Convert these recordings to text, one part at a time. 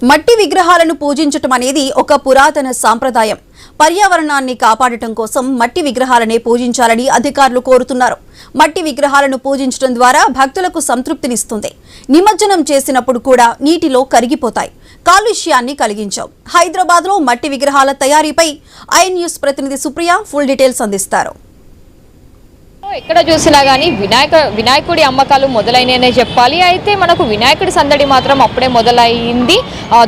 మట్టి విగ్రహాలను పూజించటం అనేది ఒక పురాతన సాంప్రదాయం. పర్యావరణాన్ని కాపాడటం కోసం మట్టి విగ్రహాలనే పూజించాలని అధికారులు కోరుతున్నారు. మట్టి విగ్రహాలను పూజించడం ద్వారా భక్తులకు సంతృప్తినిస్తుంది. నిమజ్జనం చేసినప్పుడు కూడా నీటిలో కరిగిపోతాయి, కాలుష్యాన్ని కలిగించావు. హైదరాబాద్లో మట్టి విగ్రహాల తయారీపై ఐ న్యూస్ ప్రతినిధి సుప్రియ ఫుల్ డీటెయిల్స్ అందిస్తారు. ఎక్కడ చూసినా కానీ వినాయకుడి అమ్మకాలు మొదలైననే చెప్పాలి. అయితే మనకు వినాయకుడి సందడి మాత్రం అప్పుడే మొదలైంది.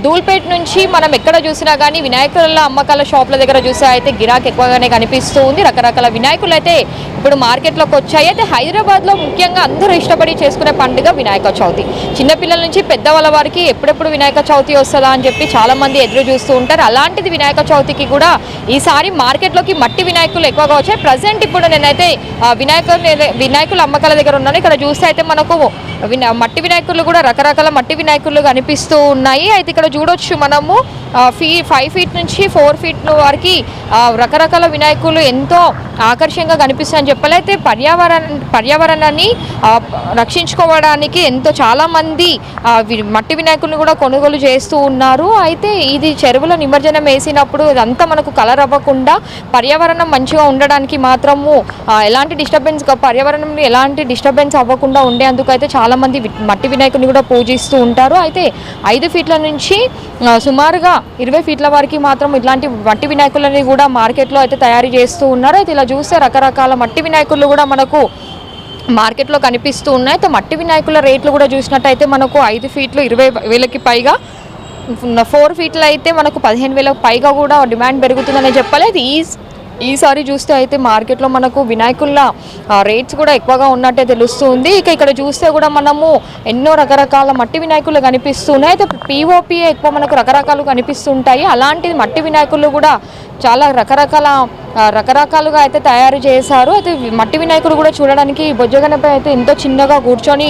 ధూల్పేట నుంచి మనం ఎక్కడ చూసినా కానీ వినాయకుల అమ్మకాల షాపుల దగ్గర చూసే అయితే గిరాకీ ఎక్కువగానే కనిపిస్తూ ఉంది. రకరకాల వినాయకులు అయితే ఇప్పుడు మార్కెట్లోకి వచ్చాయి. అయితే హైదరాబాద్లో ముఖ్యంగా అందరూ ఇష్టపడి చేసుకునే పండుగ వినాయక చవితి. చిన్నపిల్లల నుంచి పెద్దవాళ్ళ వారికి ఎప్పుడెప్పుడు వినాయక చవితి వస్తుందా అని చెప్పి చాలామంది ఎదురు చూస్తూ ఉంటారు. అలాంటిది వినాయక చవితికి కూడా ఈసారి మార్కెట్లోకి మట్టి వినాయకులు ఎక్కువగా వచ్చాయి. ప్రజెంట్ ఇప్పుడు నేనైతే వినాయకుల అమ్మకాల దగ్గర ఉన్నాను. ఇక్కడ చూస్తే అయితే మనకు మట్టి వినాయకులు కూడా రకరకాల మట్టి వినాయకులు కనిపిస్తూ ఉన్నాయి. అయితే ఇక్కడ చూడొచ్చు మనము 5 ఫీట్ నుంచి 4 ఫీట్ వరకు రకరకాల వినాయకులు ఎంతో ఆకర్షణీయంగా కనిపిస్తాయని చెప్పాలి. అయితే పర్యావరణాన్ని రక్షించుకోవడానికి ఎంతో చాలామంది మట్టి వినాయకులను కూడా కొనుగోలు చేస్తూ ఉన్నారు. అయితే ఇది చెరువులో నిమజ్జనం వేసినప్పుడు ఇదంతా మనకు కలర్ అవ్వకుండా పర్యావరణం మంచిగా ఉండడానికి మాత్రము పర్యావరణంలో ఎలాంటి డిస్టర్బెన్స్ అవ్వకుండా ఉండేందుకు అయితే చాలామంది మట్టి వినాయకుని కూడా పూజిస్తూ ఉంటారు. అయితే 5 ఫీట్ల నుంచి సుమారుగా 20 ఫీట్ల వరకు మాత్రం ఇట్లాంటి మట్టి వినాయకులని కూడా మార్కెట్లో అయితే తయారు చేస్తూ ఉన్నారు. అయితే ఇలా చూస్తే రకరకాల మట్టి వినాయకులు కూడా మనకు మార్కెట్లో కనిపిస్తూ ఉన్నాయి. అయితే మట్టి వినాయకుల రేట్లు కూడా చూసినట్టయితే మనకు 5 ఫీట్లు 20,000కి పైగా, 4 ఫీట్లు అయితే మనకు 15,000కి పైగా కూడా డిమాండ్ పెరుగుతుందని చెప్పాలి. అది ఈసారి చూస్తే అయితే మార్కెట్లో మనకు వినాయకుల రేట్స్ కూడా ఎక్కువగా ఉన్నట్టే తెలుస్తుంది. ఇక్కడ చూస్తే కూడా మనము ఎన్నో రకరకాల మట్టి వినాయకులు కనిపిస్తున్నాయి. అయితే పిఓపి ఎక్కువ మనకు రకరకాలు కనిపిస్తుంటాయి. అలాంటిది మట్టి వినాయకులు కూడా చాలా రకరకాలుగా అయితే తయారు చేశారు. అయితే మట్టి వినాయకులు కూడా చూడడానికి బొజ్జగనపై అయితే ఎంతో చిన్నగా కూర్చొని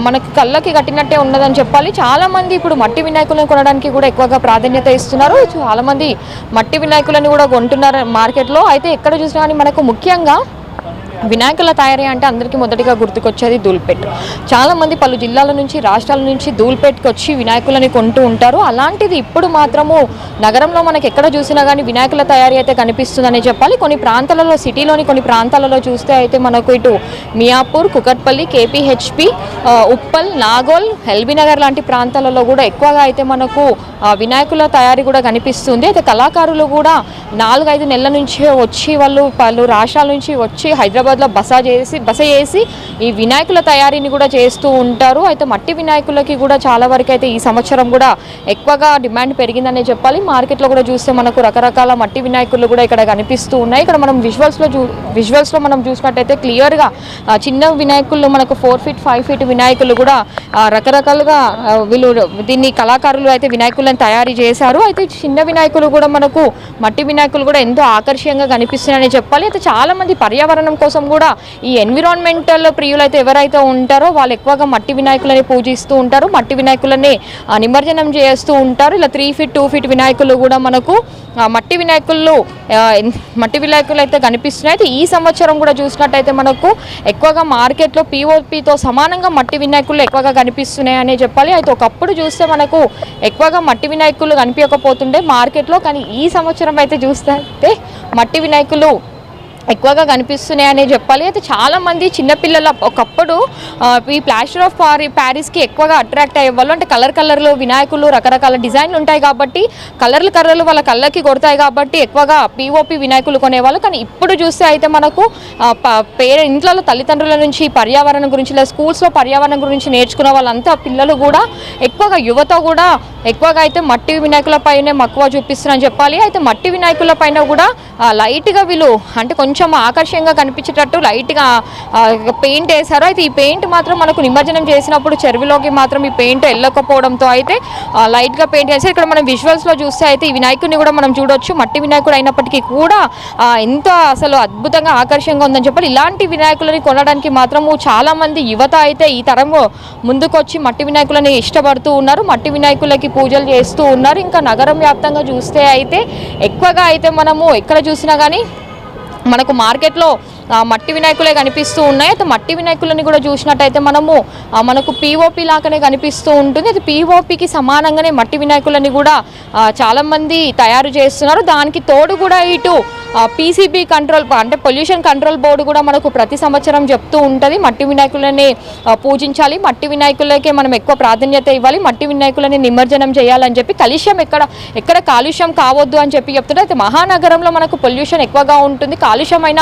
మనకి కళ్ళకి కట్టినట్టే ఉన్నదని చెప్పాలి. చాలామంది ఇప్పుడు మట్టి వినాయకులను కొనడానికి కూడా ఎక్కువగా ప్రాధాన్యత ఇస్తున్నారు. చాలామంది మట్టి వినాయకులను కూడా కొంటున్నారు మార్కెట్లో. అయితే ఎక్కడ చూసినా కానీ మనకు ముఖ్యంగా వినాయకుల తయారీ అంటే అందరికీ మొదటిగా గుర్తుకొచ్చేది ధూల్పేట. చాలామంది పలు జిల్లాల నుంచి రాష్ట్రాల నుంచి ధూల్పేటకి వచ్చి వినాయకులని కొంటూ ఉంటారు. అలాంటిది ఇప్పుడు మాత్రము నగరంలో మనకి ఎక్కడ చూసినా కానీ వినాయకుల తయారీ అయితే కనిపిస్తుందని చెప్పాలి. కొన్ని ప్రాంతాలలో, సిటీలోని కొన్ని ప్రాంతాలలో చూస్తే అయితే మనకు ఇటు మియాపూర్, కుకట్పల్లి, కేపీహెచ్పి, ఉప్పల్, నాగోల్, ఎల్బీ నగర్ లాంటి ప్రాంతాలలో కూడా ఎక్కువగా అయితే మనకు వినాయకుల తయారీ కూడా కనిపిస్తుంది. అయితే కళాకారులు కూడా 4-5 నెలల నుంచి వచ్చి వాళ్ళు పలు రాష్ట్రాల నుంచి వచ్చి హైదరాబాద్లో బస చేసి ఈ వినాయకుల తయారీని కూడా చేస్తూ ఉంటారు. అయితే మట్టి వినాయకులకి కూడా చాలా వరకు అయితే ఈ సంవత్సరం కూడా ఎక్కువగా డిమాండ్ పెరిగిందనే చెప్పాలి. మార్కెట్లో కూడా చూస్తే మనకు రకరకాల మట్టి వినాయకులు కూడా ఇక్కడ కనిపిస్తూ ఉన్నాయి. ఇక్కడ మనం విజువల్స్లో మనం చూసినట్టయితే క్లియర్గా చిన్న వినాయకులు మనకు 4 ఫీట్ 5 ఫీట్ వినాయకులు కూడా రకరకాలుగా వీళ్ళు దీన్ని కళాకారులు అయితే వినాయకులను తయారు చేశారు. అయితే చిన్న వినాయకులు కూడా మనకు మట్టి వినాయకులు కూడా ఎంతో ఆకర్షణీయంగా కనిపిస్తున్నాయని చెప్పాలి. అయితే చాలామంది పర్యావరణం కోసం కూడా ఈ ఎన్విరాన్మెంటల్ ప్రియులు అయితే ఎవరైతే ఉంటారో వాళ్ళు ఎక్కువగా మట్టి వినాయకులని పూజిస్తూ ఉంటారు. మట్టి వినాయకులని నిమజ్జనం చేస్తూ ఉంటారు. ఇలా 3 ఫీట్ 2 ఫీట్ వినాయకులు కూడా మనకు మట్టి వినాయకులు అయితే కనిపిస్తున్నాయి. అయితే ఈ సంవత్సరం కూడా చూసినట్టయితే మనకు ఎక్కువగా మార్కెట్లో పిఓపితో సమానంగా మట్టి వినాయకులు ఎక్కువగా కనిపిస్తున్నాయి అనే చెప్పాలి. అయితే ఒకప్పుడు చూస్తే మనకు ఎక్కువగా మట్టి వినాయకులు కనిపించకపోతుండే మార్కెట్లో, కానీ ఈ సంవత్సరం అయితే చూస్తే మట్టి వినాయకులు ఎక్కువగా కనిపిస్తున్నాయని చెప్పాలి. అయితే చాలామంది చిన్నపిల్లలు ఒకప్పుడు ఈ ప్లాస్టర్ ఆఫ్ ప్యారిస్కి ఎక్కువగా అట్రాక్ట్ అయ్యేవాళ్ళు. అంటే కలర్లు వినాయకులు రకరకాల డిజైన్లు ఉంటాయి కాబట్టి కలర్లు వాళ్ళ కళ్ళకి కొడతాయి కాబట్టి ఎక్కువగా పిఓపి వినాయకులు కొనేవాళ్ళు. కానీ ఇప్పుడు చూస్తే అయితే మనకు ఇంట్లో తల్లిదండ్రుల నుంచి పర్యావరణం గురించి లేదా స్కూల్స్లో పర్యావరణం గురించి నేర్చుకున్న వాళ్ళంతా పిల్లలు కూడా ఎక్కువగా యువత కూడా ఎక్కువగా అయితే మట్టి వినాయకుల పైనే మక్కువ చూపిస్తున్నారని చెప్పాలి. అయితే మట్టి వినాయకుల పైన కూడా లైట్గా వీళ్ళు అంటే కొంచెం ఆకర్షణీయంగా కనిపించేటట్టు లైట్గా పెయింట్ వేశారు. అయితే ఈ పెయింట్ మాత్రం మనకు నిమజ్జనం చేసినప్పుడు చెరువులోకి మాత్రం ఈ పెయింట్ వెళ్ళకపోవడంతో అయితే లైట్గా పెయింట్ వేశారు. ఇక్కడ మనం విజువల్స్లో చూస్తే అయితే ఈ వినాయకుడిని కూడా మనం చూడొచ్చు. మట్టి వినాయకుడు అయినప్పటికీ కూడా ఎంతో అసలు అద్భుతంగా ఆకర్షణీయంగా ఉందని చెప్పాలి. ఇలాంటి వినాయకులని కొనడానికి మాత్రము చాలామంది యువత అయితే ఈ తరంలో ముందుకొచ్చి మట్టి వినాయకులని ఇష్టపడుతూ ఉన్నారు. మట్టి వినాయకులకి పూజలు చేస్తూ ఉన్నారు. ఇంకా నగరం వ్యాప్తంగా చూస్తే అయితే ఎక్కువగా అయితే మనము ఎక్కడ చూసినా కానీ మనకు మార్కెట్లో మట్టి వినాయకులే కనిపిస్తూ ఉన్నాయి. అయితే మట్టి వినాయకులని కూడా చూసినట్టయితే మనకు పిఓపి లాగానే కనిపిస్తూ ఉంటుంది. అది పిఓపికి సమానంగానే మట్టి వినాయకులని కూడా చాలామంది తయారు చేస్తున్నారు. దానికి తోడు కూడా ఇటు పీసీబీ కంట్రోల్ అంటే పొల్యూషన్ కంట్రోల్ బోర్డు కూడా మనకు ప్రతి సంవత్సరం చెప్తూ ఉంటుంది మట్టి వినాయకులని పూజించాలి, మట్టి వినాయకులకే మనం ఎక్కువ ప్రాధాన్యత ఇవ్వాలి, మట్టి వినాయకులని నిమజ్జనం చేయాలని చెప్పి కాలుష్యం ఎక్కడ కాలుష్యం కావద్దు అని చెప్పి చెప్తుంటే. అయితే మహానగరంలో మనకు పొల్యూషన్ ఎక్కువగా ఉంటుంది, కాలుష్యమైన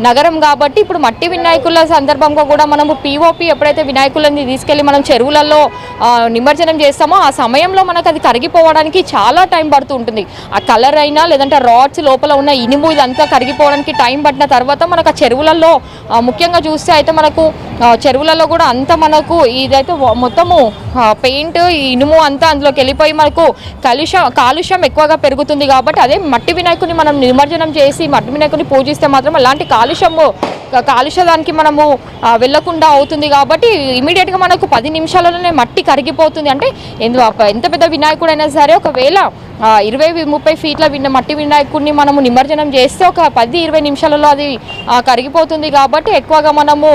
నగరం కాబట్టి ఇప్పుడు మట్టి వినాయకుల సందర్భంగా కూడా మనము పిఓపి ఎప్పుడైతే వినాయకులని తీసుకెళ్ళి మనం చెరువులలో నిమజ్జనం చేస్తామో ఆ సమయంలో మనకు అది కరిగిపోవడానికి చాలా టైం పడుతూ ఉంటుంది. ఆ కలర్ అయినా లేదంటే రాడ్స్ లోపల ఉన్న ఇనుము ఇదంతా కరిగిపోవడానికి టైం పట్టిన తర్వాత మనకు ఆ చెరువులలో ముఖ్యంగా చూస్తే అయితే మనకు చెరువులలో కూడా అంతా మనకు ఇదైతే మొత్తము పెయింట్ ఇనుము అంతా అందులోకి వెళ్ళిపోయి మనకు కాలుష్యం ఎక్కువగా పెరుగుతుంది. కాబట్టి అదే మట్టి వినాయకుని మనం నిమజ్జనం చేసి మట్టి వినాయకుని పూజిస్తే మాత్రం అలాంటి కాలుష్యానికి మనము వెళ్ళకుండా అవుతుంది. కాబట్టి ఇమీడియట్గా మనకు 10 నిమిషాలలోనే మట్టి కరిగిపోతుంది. అంటే ఎంత పెద్ద వినాయకుడైనా సరే ఒకవేళ 20-30 ఫీట్ల మట్టి వినాయకుడిని మనము నిమజ్జనం చేస్తే ఒక 10-20 నిమిషాలలో అది కరిగిపోతుంది. కాబట్టి ఎక్కువగా మనము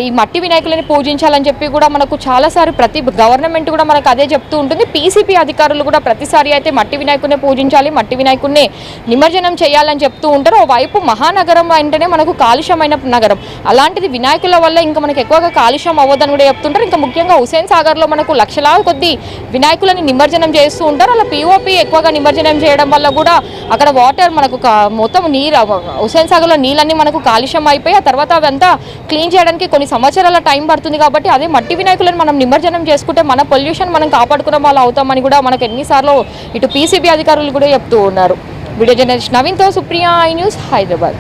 ఈ మట్టి వినాయకులని పూజించాలని చెప్పి కూడా మనకు చాలాసార్లు ప్రతి గవర్నమెంట్ కూడా మనకు అదే చెప్తూ ఉంటుంది. పీసీపీ అధికారులు కూడా ప్రతిసారి అయితే మట్టి వినాయకుడిని పూజించాలి, మట్టి వినాయకుడిని నిమజ్జనం చేయాలని చెప్తూ ఉంటారు. ఓవైపు మహానగరం అంటేనే మనకు కాలుష్యమైన నగరం, అలాంటిది వినాయకుల వల్ల ఇంకా మనకు ఎక్కువగా కాలుష్యం అవ్వదని కూడా చెప్తుంటారు. ఇంకా ముఖ్యంగా హుస్సేన్ సాగర్లో మనకు లక్షలాది కొద్ది వినాయకులని నిమజ్జనం చేస్తూ ఉంటారు. అలా పిఓపి ఎక్కువగా నిమజ్జనం చేయడం వల్ల కూడా అక్కడ వాటర్ మనకు మొత్తం నీరు హుస్సేన్ సాగర్లో నీళ్ళన్నీ మనకు కాలుష్యం అయిపోయి ఆ తర్వాత అవంతా క్లీన్ చేయడానికి కొన్ని సంవత్సరాల టైం పడుతుంది. కాబట్టి అదే మట్టి వినాయకులను మనం నిమజ్జనం చేసుకుంటే మన పొల్యూషన్ మనం కాపాడుకున్న వాళ్ళు అవుతామని కూడా మనకు ఎన్నిసార్లు ఇటు పీసీబీ అధికారులు కూడా చెప్తూ ఉన్నారు. వీడియో జర్నలిస్ట్ నవీన్తో సుప్రియ, ఐ న్యూస్, హైదరాబాద్.